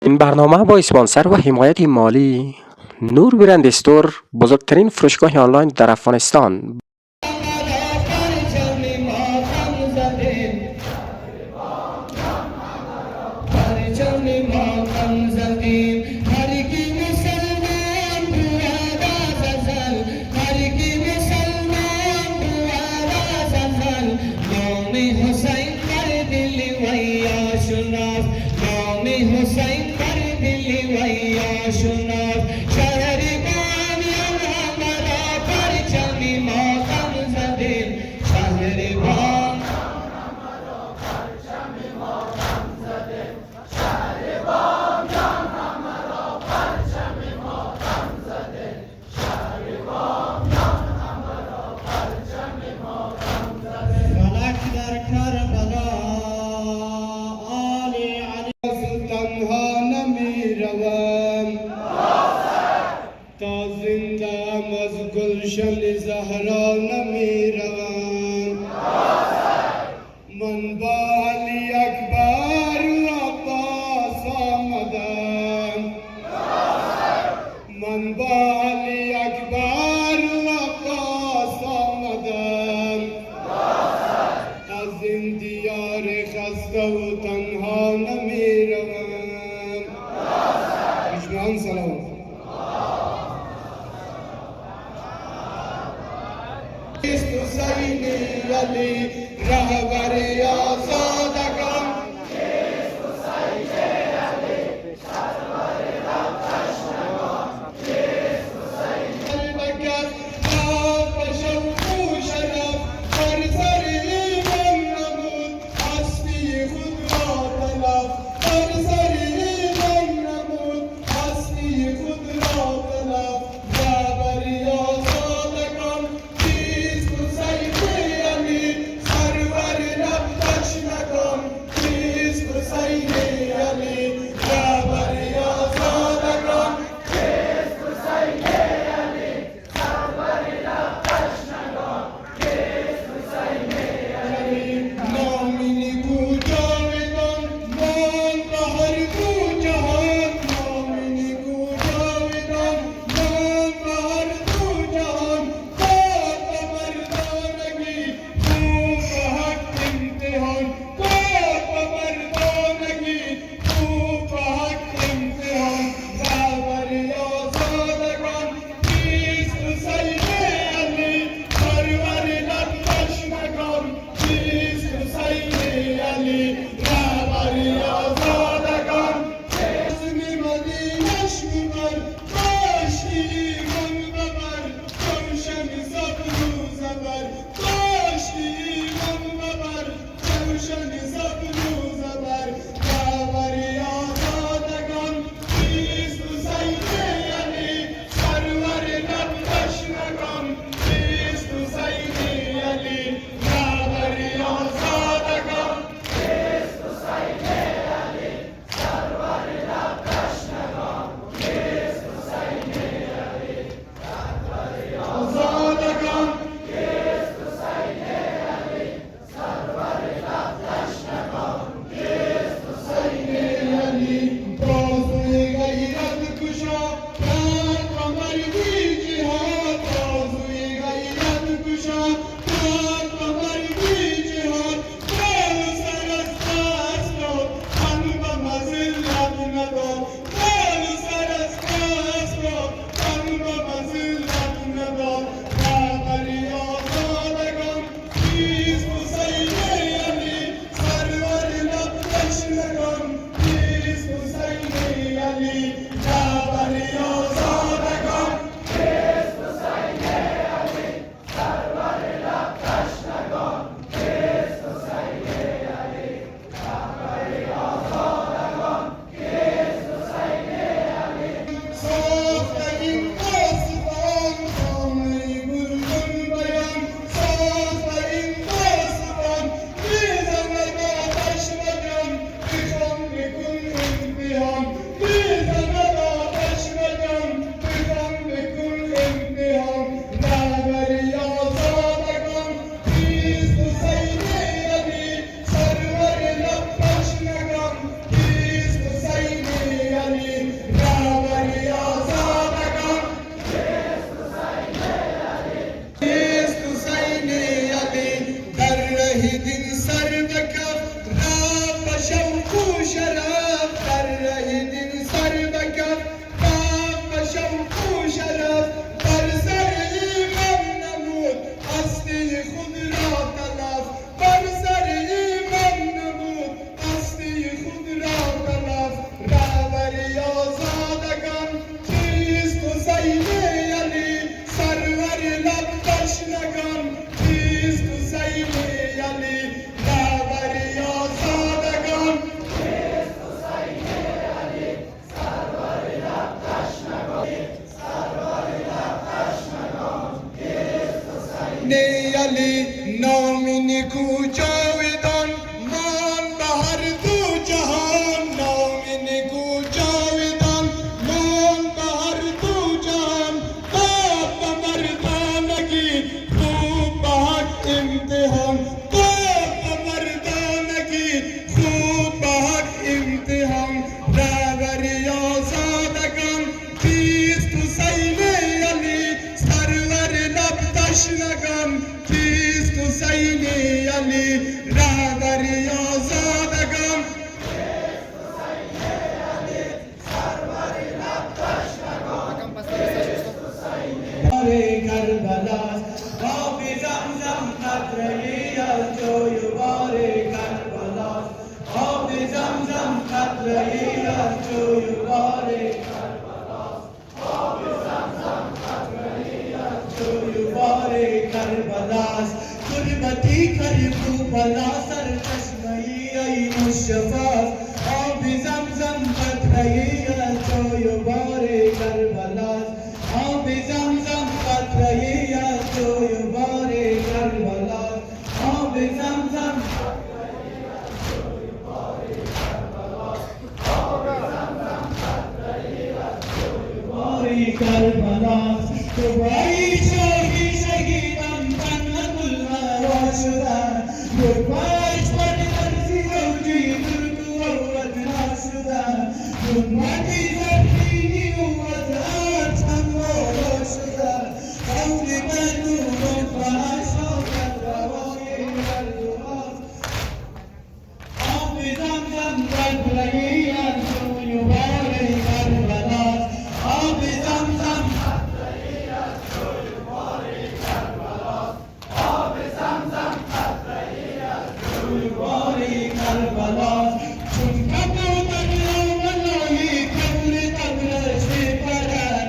این برنامه با اسپانسر و حمایت مالی نور برند استور، بزرگترین فروشگاه آنلاین در افغانستان. گلشن زهرا نمی روم من با علی اکبر عباس آمدم من با علی اکبر عباس آمدم از این دیار خسته و تنها نمی روم اجمعان سلام حسین علی رهبر آزادگان حسین علی سرور تشنگان حسین بکر آتش و پوش رفت بر سر ایمان نمود هستی خود را تلف بر سر ایمان نمود هستی خود را تلف رهبر آزادگان قطره‌ای از جویبار کربلاست. تربتی کربو بلا سر چشمه‌ای ای مصطفی آب زمزم قطره‌ای از جویبار کربلاست. آب زمزم قطره‌ای از جویبار کربلاست. آب زمزم کربلاست. تو بایی شاهی شهیدان تن گل هوا شدن. گربه‌اش بر درزی زوجی ترک و وطنا شدن. گنبدی زرینی و از عرض هم بالا شدن. قول مردم و فحشا در روای مردماست. آب زمزم قطره‌ای از جویبار کربلاست. آب زمزم قطره‌ای از جویبار کربلاست. آب زمزم قطره‌ای از جویبار کربلاست. چون کبوتر لاولای کبر قبرش می‌پرد.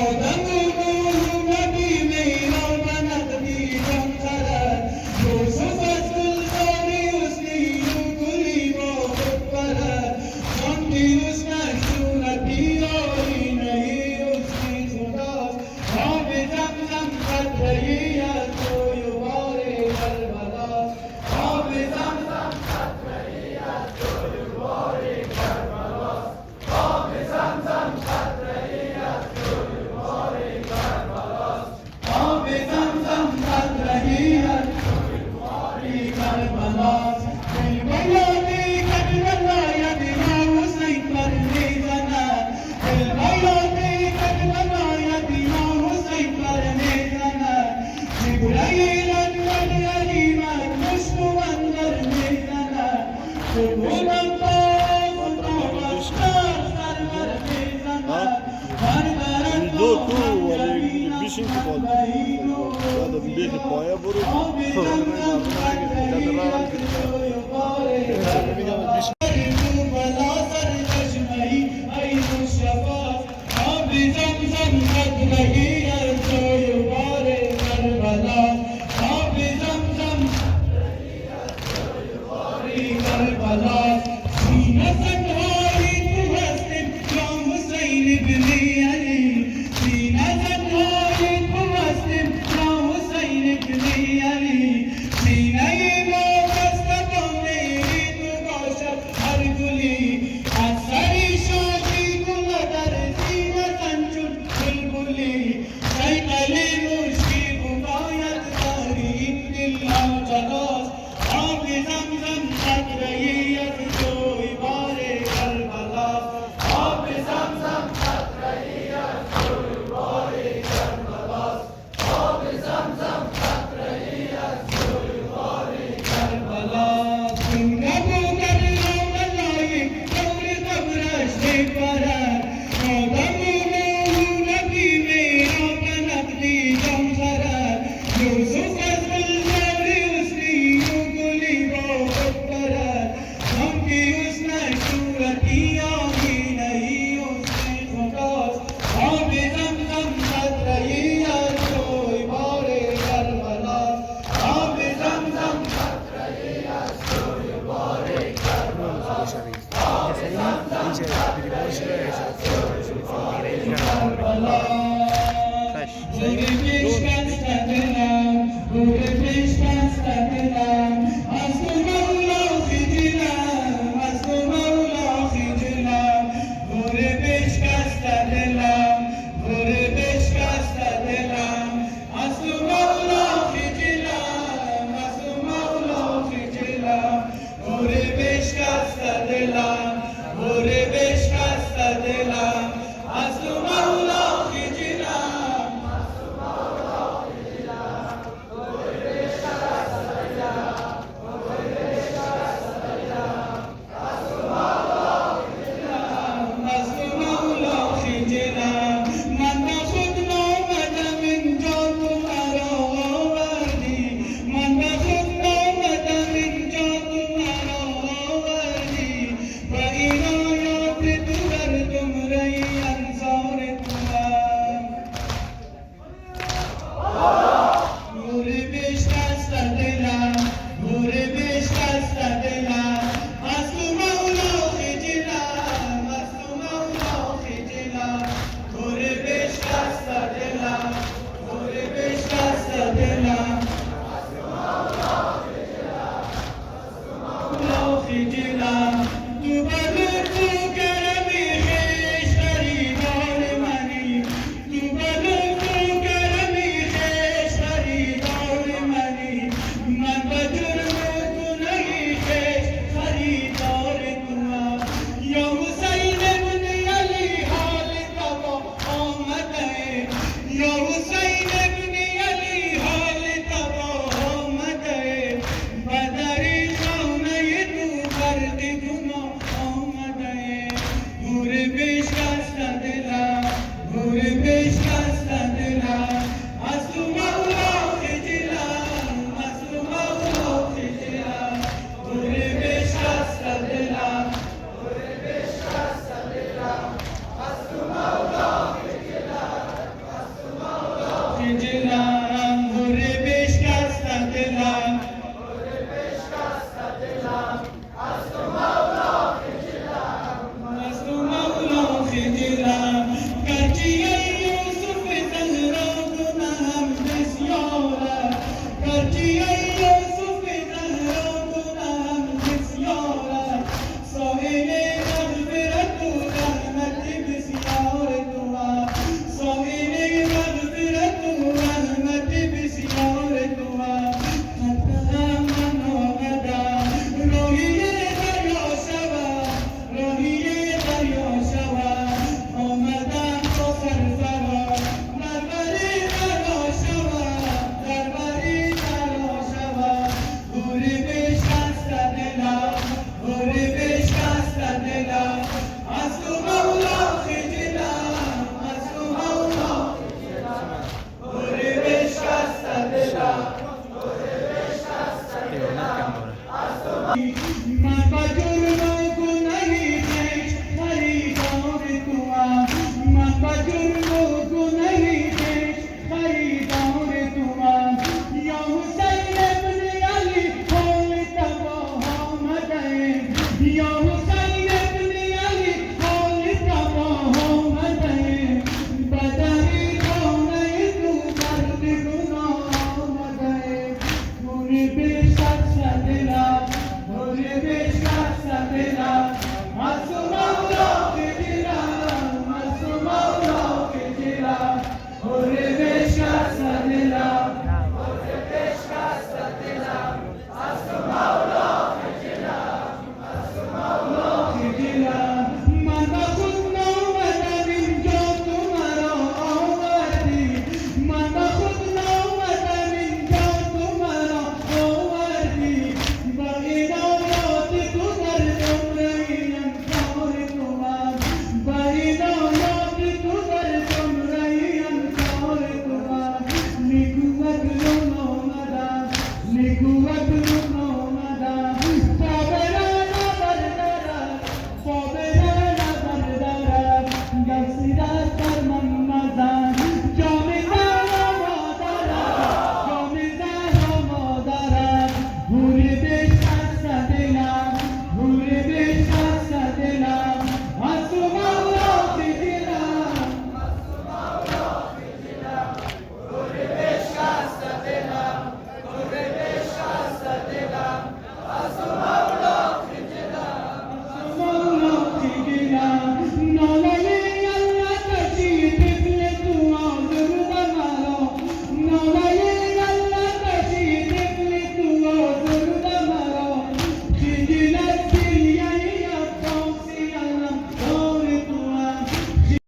آدم و نوح نبی میرا به نقدی جان خرد. یوسف از گلزار حسنی و گلی با خود برد. جان بیرسنش صورتی آینه حسن خداست. آب زمزم قطره‌ای از جویبار کربلاست. آب زمزم قطره‌ای از جویبار کربلاست. آب زمزم قطره‌ای از جویبار کربلاست. آب زمزم قطره‌ای از جویبار کربلاست. دلبیاتی کربلا یدینا حسین پر میزند. دلبیاتی کربلا یدینا حسین پر میزند. جبرئیل اندر غنیمت مشت و اندر میزند. قربان الله خدا بخشر سرور میزند. بربرد تو ولی بیشین که باید باید بیخ پایه برو آب زمزم قطره‌ای از جویبار کربلاست. بلا سر چشمه‌ای ای مصطفی آب زمزم قطره‌ای از جویبار کربلاست. آب زمزم قطره‌ای از جویبار کربلاست. سینه زنهایی تو هستیم یا حسین ابن علی. سینه زنهایی تو هستیم یا حسین ابن علی. سینه ما دستگانه تو باشد هر گلی. از سری شادی گل در سینه زن چون بلبلی. صیقل مشکی بباید داری این دل لاجلاست. آب زمزم قطره‌ای از جویبار کربلاست. آب زمزم قطره‌ای از جویبار کربلاست. آب زمزم قطره‌ای از جویبار کربلاست. این کبوتر لاولای دور قبرش می‌پرد. آدم و نوح نبی میرا به نقدی جان خرد. یوسف از گلزار حسنی و گلی با خود برد. آنکه حسنش صورتی آیینه حسن خداست. آب زمزم قطره‌ای از جویبار کربلاست. آب زمزم قطره‌ای از جویبار کربلاست. آب زمزم قطره‌ای از جویبار کربلاست.